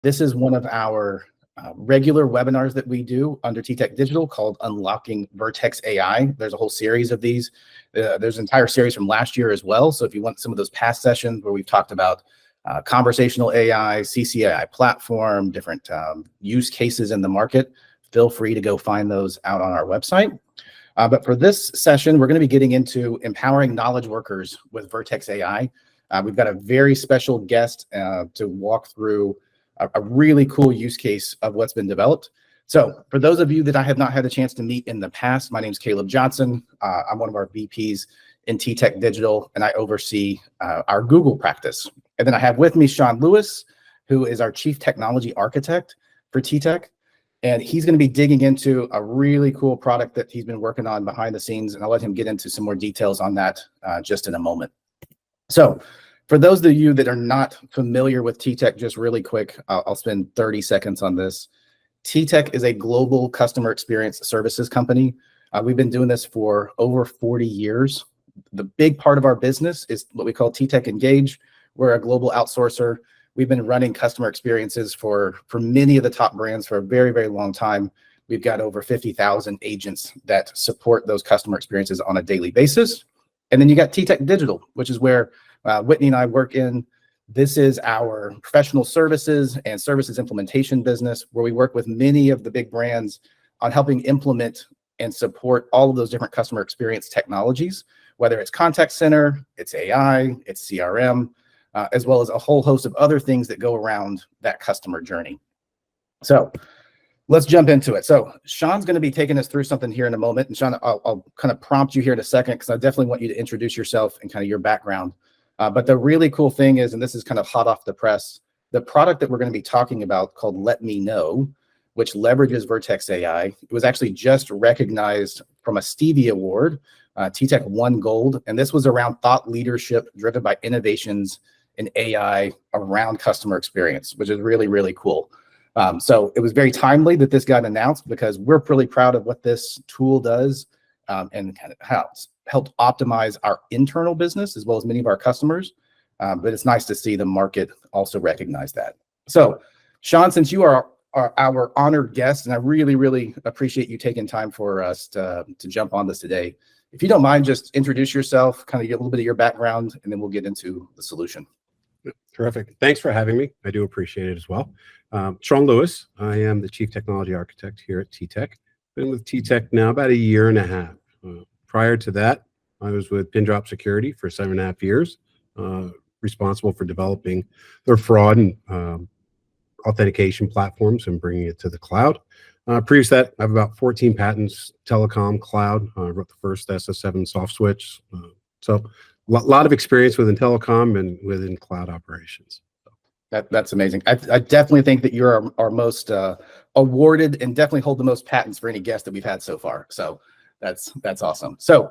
This is one of our regular webinars that we do under TTEC Digital called Unlocking Vertex AI. There's a whole series of these. There's an entire series from last year as well. So if you want some of those past sessions where we've talked about conversational AI, CCAI platform, different use cases in the market, feel free to go find those out on our website. But for this session, we're going to be getting into empowering knowledge workers with Vertex AI. We've got a very special guest to walk through a really cool use case of what's been developed. So for those of you that I have not had a chance to meet in the past, my name is Caleb Johnson. I'm one of our VPs in TTEC Digital, and I oversee our Google practice. And then I have with me Shawn Lewis, who is our Chief Technology Architect for TTEC. And he's going to be digging into a really cool product that he's been working on behind the scenes. And I'll let him get into some more details on that just in a moment. So for those of you that are not familiar with TTEC, just really quick, I'll spend 30 seconds on this. TTEC is a global customer experience services company. We've been doing this for over 40 years. The big part of our business is what we call TTEC Engage. We're a global outsourcer. We've been running customer experiences for many of the top brands for a very, very long time. We've got over 50,000 agents that support those customer experiences on a daily basis. And then you got TTEC Digital, which is where Whitney and I work in. This is our professional services and services implementation business, where we work with many of the big brands on helping implement and support all of those different customer experience technologies, whether it's contact center, it's AI, it's CRM, as well as a whole host of other things that go around that customer journey. So let's jump into it. So Shawn's going to be taking us through something here in a moment. And Shawn, I'll kind of prompt you here in a second, because I definitely want you to introduce yourself and kind of your background. But the really cool thing is, and this is kind of hot off the press, the product that we're going to be talking about called Let Me Know, which leverages Vertex AI. It was actually just recognized from a Stevie Award. TTEC won gold. And this was around thought leadership driven by innovations in AI around customer experience, which is really, really cool. So it was very timely that this got announced, because we're really proud of what this tool does and kind of how it's helped optimize our internal business as well as many of our customers. But it's nice to see the market also recognize that. So Shawn, since you are our honored guest, and I really, really appreciate you taking time for us to jump on this today, if you don't mind, just introduce yourself, kind of get a little bit of your background, and then we'll get into the solution. Terrific. Thanks for having me. I do appreciate it as well. Shawn Lewis. I am the Chief Technology Architect here at TTEC. Been with TTEC now about 1.5 years. Prior to that, I was with Pindrop Security for 7.5 years, responsible for developing their fraud and authentication platforms and bringing it to the cloud. Previous to that, I have about 14 patents, telecom, cloud. I wrote the first SS7 soft switch. So a lot of experience within telecom and within cloud operations. That's amazing. I definitely think that you're our most awarded and definitely hold the most patents for any guest that we've had so far. So that's awesome. So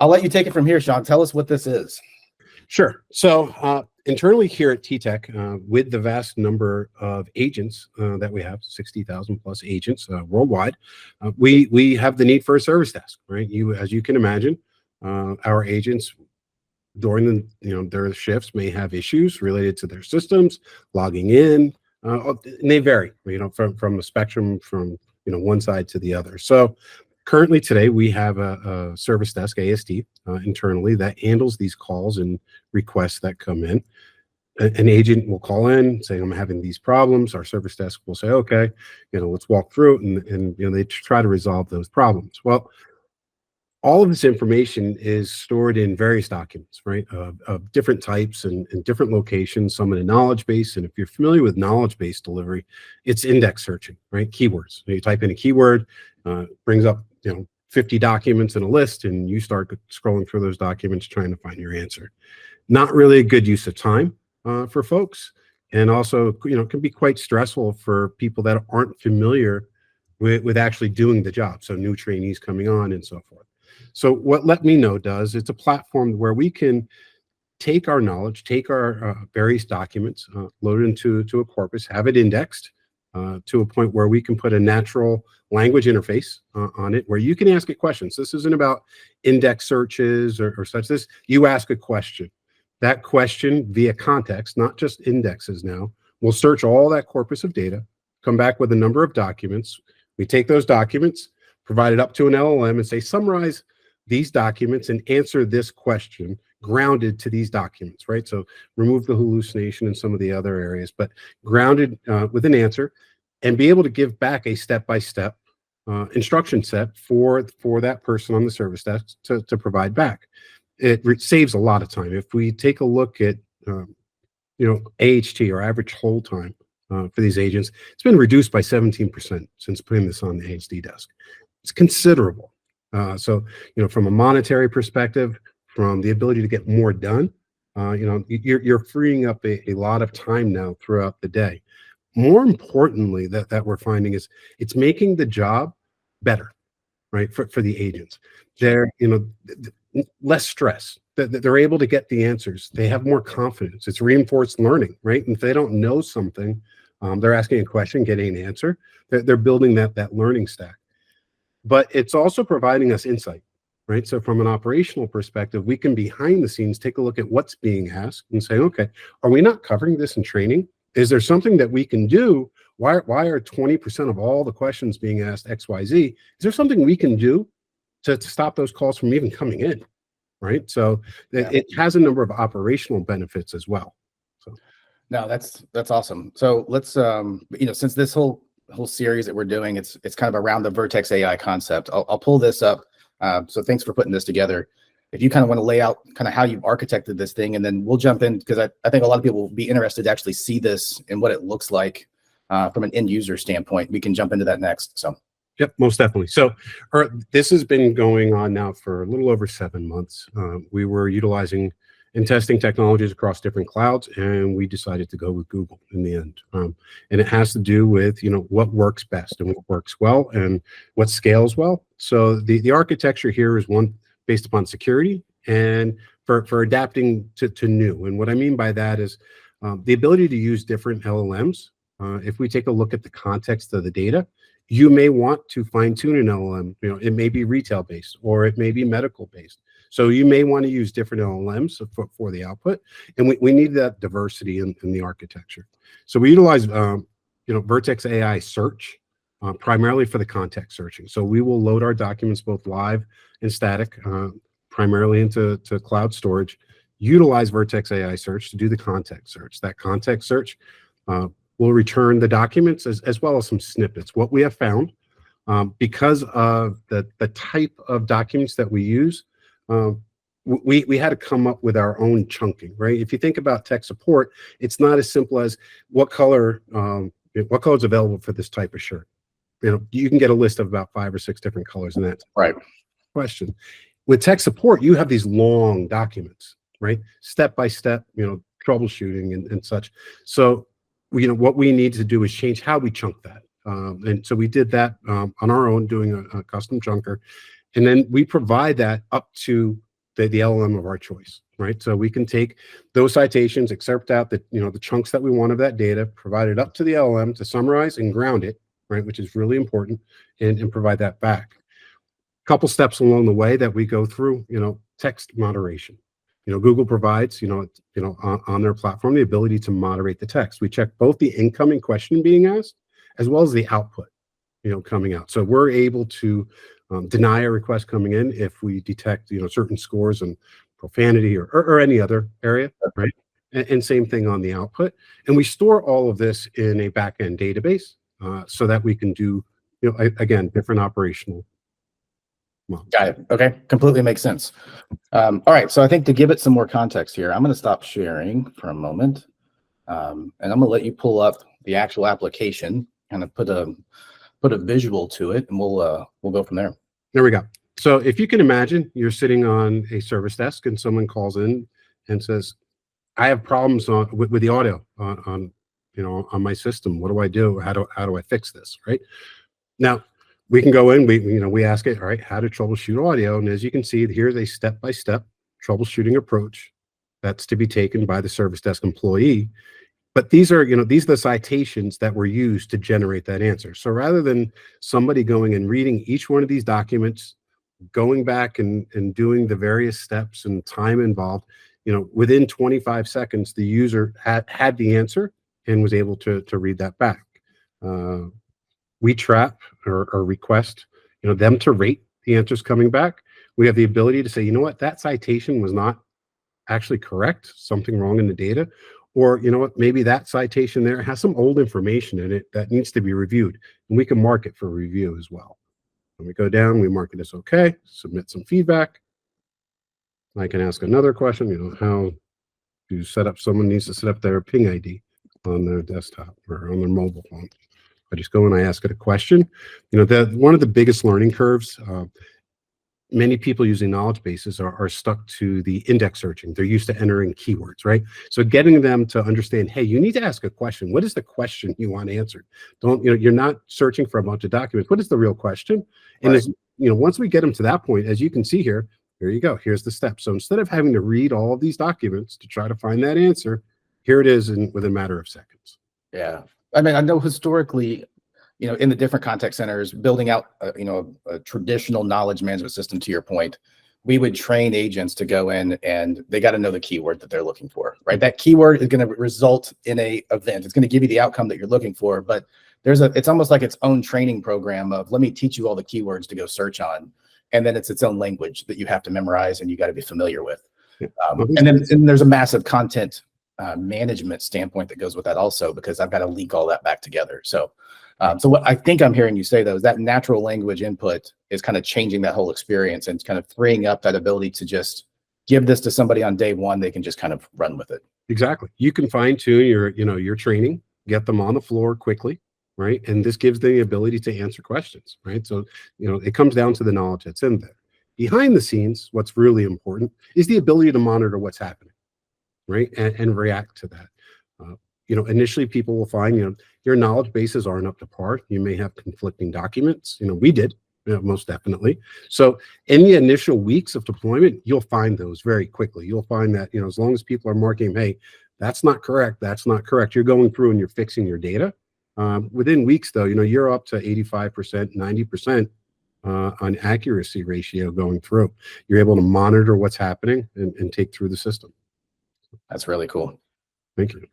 I'll let you take it from here, Shawn. Tell us what this is. Sure. So internally here at TTEC, with the vast number of agents that we have, 60,000 plus agents worldwide, we have the need for a service desk, right? As you can imagine, our agents during their shifts may have issues related to their systems, logging in, and they vary, from the spectrum from one side to the other. So currently today we have a service desk, ASD, internally that handles these calls and requests that come in. An agent will call in saying, I'm having these problems. Our service desk will say, okay, let's walk through it, and they try to resolve those problems. Well, all of this information is stored in various documents, right, of different types and different locations, some in a knowledge base. And if you're familiar with knowledge-based delivery, it's index searching, right? Keywords. You type in a keyword, brings up 50 documents in a list, and you start scrolling through those documents trying to find your answer. Not really a good use of time for folks, and also can be quite stressful for people that aren't familiar with actually doing the job. So new trainees coming on and so forth. So what Let Me Know does, it's a platform where we can take our knowledge, take our various documents, load it into a corpus, have it indexed to a point where we can put a natural language interface on it, where you can ask it questions. This isn't about index searches or such. You ask a question. That question via context, not just indexes now, We'll search all that corpus of data, come back with a number of documents. We take those documents, provide it up to an LLM and say, summarize these documents and answer this question grounded to these documents, right? So remove the hallucination and some of the other areas, but grounded with an answer, and be able to give back a step-by-step instruction set for that person on the service desk to provide back. It saves a lot of time. If we take a look at AHT, or average hold time for these agents, it's been reduced by 17% since putting this on the AHD desk. It's considerable. So from a monetary perspective, from the ability to get more done, you're freeing up a lot of time now throughout the day. More importantly, that we're finding is it's making the job better, right? For the agents, they're less stress. They're able to get the answers. They have more confidence. It's reinforced learning, right? And if they don't know something, they're asking a question, getting an answer. They're building that learning stack. But it's also providing us insight, right? So from an operational perspective, we can behind the scenes take a look at what's being asked and say, okay, are we not covering this in training? Is there something that we can do? Why are 20% of all the questions being asked XYZ? Is there something we can do to stop those calls from even coming in, right? So it has a number of operational benefits as well. So no, that's awesome. So let's since this whole series that we're doing, it's kind of around the Vertex AI concept. I'll pull this up. So thanks for putting this together. If you kind of want to lay out kind of how you've architected this thing, and then we'll jump in, because I think a lot of people will be interested to actually see this and what it looks like from an end user standpoint. We can jump into that next. So. Yep, most definitely. So this has been going on now for a little over 7 months. We were utilizing and testing technologies across different clouds, and we decided to go with Google in the end. And it has to do with what works best and what works well and what scales well. So the architecture here is one based upon security and for adapting to new. And what I mean by that is the ability to use different LLMs. If we take a look at the context of the data, you may want to fine tune an LLM. It may be retail based or it may be medical based. So you may want to use different LLMs for the output. And we need that diversity in the architecture. So we utilize Vertex AI search primarily for the context searching. So we will load our documents both live and static, primarily into cloud storage, utilize Vertex AI search to do the context search. That context search will return the documents as well as some snippets. What we have found, because of the type of documents that we use, we had to come up with our own chunking, right? If you think about tech support, it's not as simple as what color is available for this type of shirt. You can get a list of about 5 or 6 different colors in that right question. With tech support, you have these long documents, right? Step by step, troubleshooting and such. So what we need to do is change how we chunk that. And so we did that on our own, doing a custom chunker. And then we provide that up to the LLM of our choice, right? So we can take those citations, excerpt out the chunks that we want of that data, provide it up to the LLM to summarize and ground it, right? Which is really important, and provide that back. A couple steps along the way that we go through, text moderation. Google provides, on their platform, the ability to moderate the text. We check both the incoming question being asked as well as the output, coming out. So we're able to deny a request coming in if we detect, certain scores and profanity or any other area, right? And same thing on the output. And we store all of this in a back-end database so that we can do, again, different operational models. Got it. Okay, completely makes sense. All right, so I think to give it some more context here, I'm going to stop sharing for a moment, and I'm going to let you pull up the actual application, kind of put a visual to it, and we'll go from there. There we go. So if you can imagine, you're sitting on a service desk, and someone calls in and says, "I have problems with the audio on my system. What do I do? How do I fix this?" Right now, we can go in. We ask it, all right, how to troubleshoot audio, and as you can see, here's a step-by-step troubleshooting approach that's to be taken by the service desk employee. But these are the citations that were used to generate that answer. So rather than somebody going and reading each one of these documents, going back and doing the various steps and time involved, within 25 seconds, the user had the answer and was able to read that back. We trap or request, them to rate the answers coming back. We have the ability to say, you know what, that citation was not actually correct, something wrong in the data, or you know what, maybe that citation there has some old information in it that needs to be reviewed, and we can mark it for review as well. When we go down, we mark it as okay, submit some feedback. I can ask another question, how to set up, someone needs to set up their ping ID on their desktop or on their mobile phone. I just go and I ask it a question. One of the biggest learning curves, many people using knowledge bases are stuck to the index searching. They're used to entering keywords, right? So getting them to understand, hey, you need to ask a question. What is the question you want answered? You're not searching for a bunch of documents. What is the real question? And Right. once we get them to that point, as you can see here, there you go. Here's the step. So instead of having to read all of these documents to try to find that answer, here it is within a matter of seconds. Yeah. I mean, I know historically, in the different contact centers, building out, a traditional knowledge management system, to your point, we would train agents to go in and they got to know the keyword that they're looking for, right? That keyword is going to result in a event. It's going to give you the outcome that you're looking for, but it's almost like its own training program of, let me teach you all the keywords to go search on. And then it's its own language that you have to memorize and you got to be familiar with. And then there's a massive content management standpoint that goes with that also, because I've got to link all that back together. So what I think I'm hearing you say, though, is that natural language input is kind of changing that whole experience and kind of freeing up that ability to just give this to somebody on day one. They can just kind of run with it. Exactly. You can fine tune your training, get them on the floor quickly, right? And this gives them the ability to answer questions, right? So, it comes down to the knowledge that's in there. Behind the scenes, what's really important is the ability to monitor what's happening, right? And react to that. Initially people will find, your knowledge bases aren't up to par. You may have conflicting documents. We did, most definitely. So in the initial weeks of deployment, you'll find those very quickly. You'll find that, as long as people are marking, hey, that's not correct, you're going through and you're fixing your data. Within weeks, though, you're up to 85%, 90% on accuracy ratio going through. You're able to monitor what's happening and take through the system. That's really cool. Thank you.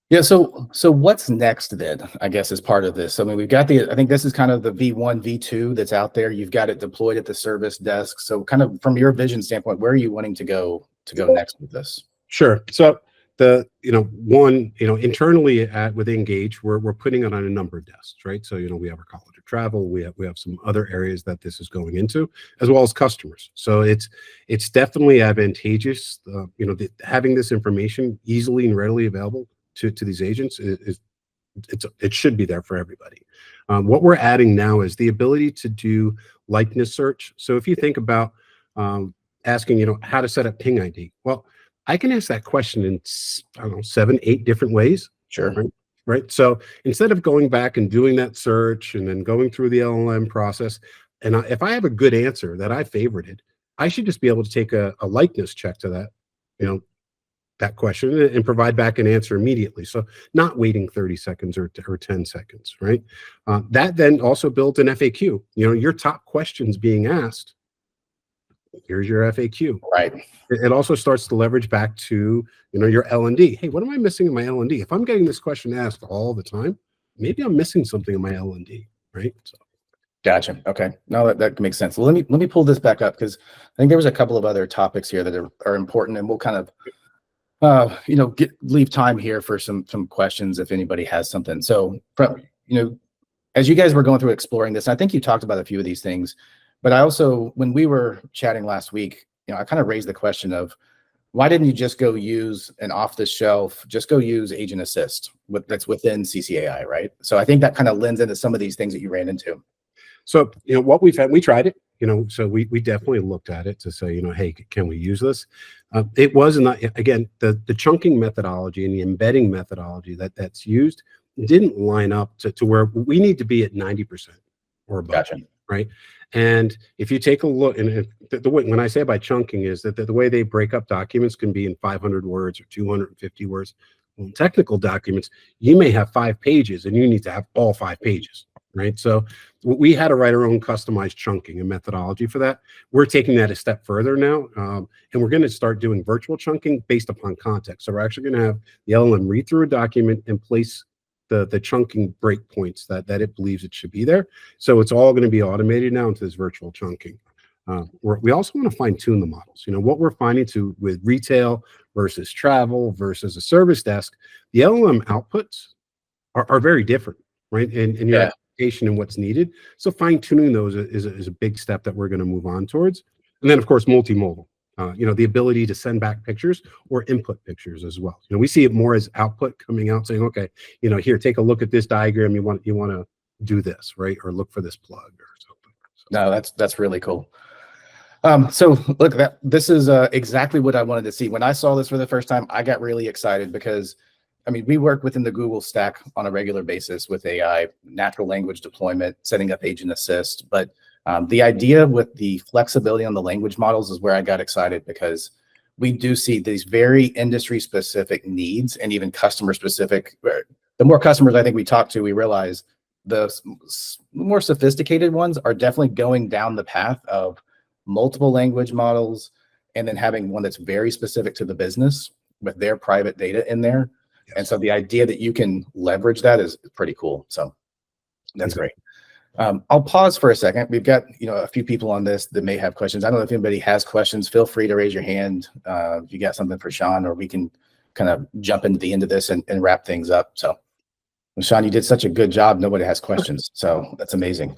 Yeah. So what's next then, I guess, as part of this? I mean, we've got I think this is kind of the V1, V2 that's out there. You've got it deployed at the service desk. So kind of from your vision standpoint, where are you wanting to go next with this? Sure. So internally with Engage, we're putting it on a number of desks, right? So, we have our college of travel, we have some other areas that this is going into, as well as customers. So it's definitely advantageous, having this information easily and readily available to these agents it should be there for everybody. What we're adding now is the ability to do likeness search. So if you think about asking, how to set up ping ID, well, I can ask that question in, 7, 8 different ways. Sure. Right. So instead of going back and doing that search and then going through the LLM process, and if I have a good answer that I favorited, I should just be able to take a likeness check to that, that question and provide back an answer immediately. So not waiting 30 seconds or 10 seconds, right? That then also builds an FAQ. Your top questions being asked, here's your FAQ. Right. It also starts to leverage back to, your L&D. Hey, what am I missing in my L&D? If I'm getting this question asked all the time, maybe I'm missing something in my L&D, right? So. Gotcha. Okay. No, that makes sense. Well, let me pull this back up, because I think there was a couple of other topics here that are important, and we'll kind of leave time here for some questions if anybody has something. So from, as you guys were going through exploring this, I think you talked about a few of these things, but I also, when we were chatting last week, I kind of raised the question of, why didn't you just go use an off-the-shelf, just go use Agent Assist that's within CCAI, right? So I think that kind of lends into some of these things that you ran into. So, what we've had, we tried it, so we definitely looked at it to say, hey, can we use this? It was not, again, the chunking methodology and the embedding methodology that's used didn't line up to where we need to be at 90% or above. Gotcha. Right. And if you take a look, and the way, when I say by chunking, is that the way they break up documents can be in 500 words or 250 words. Well, in technical documents, you may have 5 pages and you need to have all 5 pages. right? So we had to write our own customized chunking and methodology for that. We're taking that a step further now, and we're going to start doing virtual chunking based upon context. So we're actually going to have the LLM read through a document and place the chunking breakpoints that it believes it should be there. So it's all going to be automated now into this virtual chunking. We also want to fine tune the models. You know, what we're finding with retail versus travel versus a service desk, the LLM outputs are very different, right? And your application and what's needed. So fine tuning those is a big step that we're going to move on towards. And then of course, multimodal. You know, the ability to send back pictures or input pictures as well. You know, we see it more as output coming out saying, okay, you know, here, take a look at this diagram. You want to do this, right? Or look for this plug or something. So. No, that's really cool. So look, this is exactly what I wanted to see. When I saw this for the first time, I got really excited because, I mean, we work within the Google stack on a regular basis with AI, natural language deployment, setting up agent assist. But the idea with the flexibility on the language models is where I got excited, because we do see these very industry specific needs and even customer specific. The more customers I think we talk to, we realize the more sophisticated ones are definitely going down the path of multiple language models, and then having one that's very specific to the business with their private data in there. Yes. And so the idea that you can leverage that is pretty cool. So that's great. I'll pause for a second. We've got, you know, a few people on this that may have questions. I don't know if anybody has questions. Feel free to raise your hand if you got something for Shawn, or we can kind of jump into the end of this and wrap things up. So Shawn, you did such a good job. Nobody has questions, so that's amazing.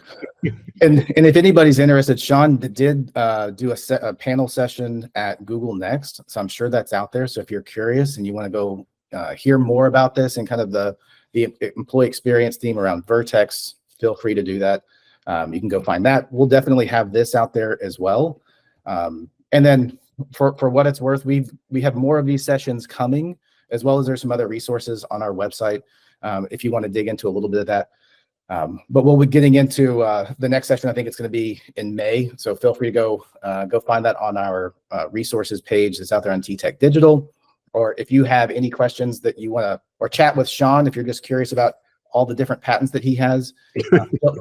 And if anybody's interested, Shawn did do a panel session at Google Next, so I'm sure that's out there. So if you're curious and you want to go hear more about this and kind of the employee experience theme around Vertex, feel free to do that. You can go find that. We'll definitely have this out there as well. And then for what it's worth, we have more of these sessions coming, as well as there's some other resources on our website. If you want to dig into a little bit of that. But we'll be getting into the next session. I think it's going to be in May. So feel free to go find that on our resources page that's out there on TTEC Digital. Or if you have any questions that you want to, or chat with Shawn, if you're just curious about all the different patents that he has,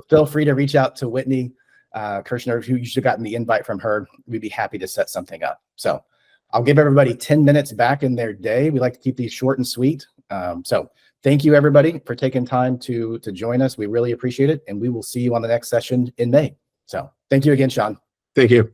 feel free to reach out to Whitney Kirshner, who you should have gotten the invite from her. We'd be happy to set something up. So I'll give everybody 10 minutes back in their day. We like to keep these short and sweet. So thank you, everybody, for taking time to join us. We really appreciate it. And we will see you on the next session in May. So thank you again, Shawn. Thank you.